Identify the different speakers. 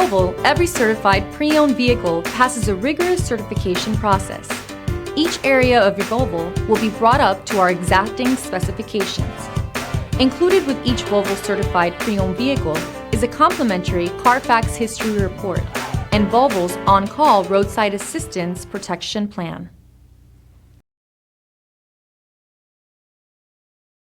Speaker 1: Volvo, every certified pre-owned vehicle passes a rigorous certification process. Each area of your Volvo will be brought up to our exacting specifications. Included with each Volvo Certified Pre-Owned vehicle is a complimentary CARFAX history report and Volvo's On Call Roadside Assistance Protection Plan.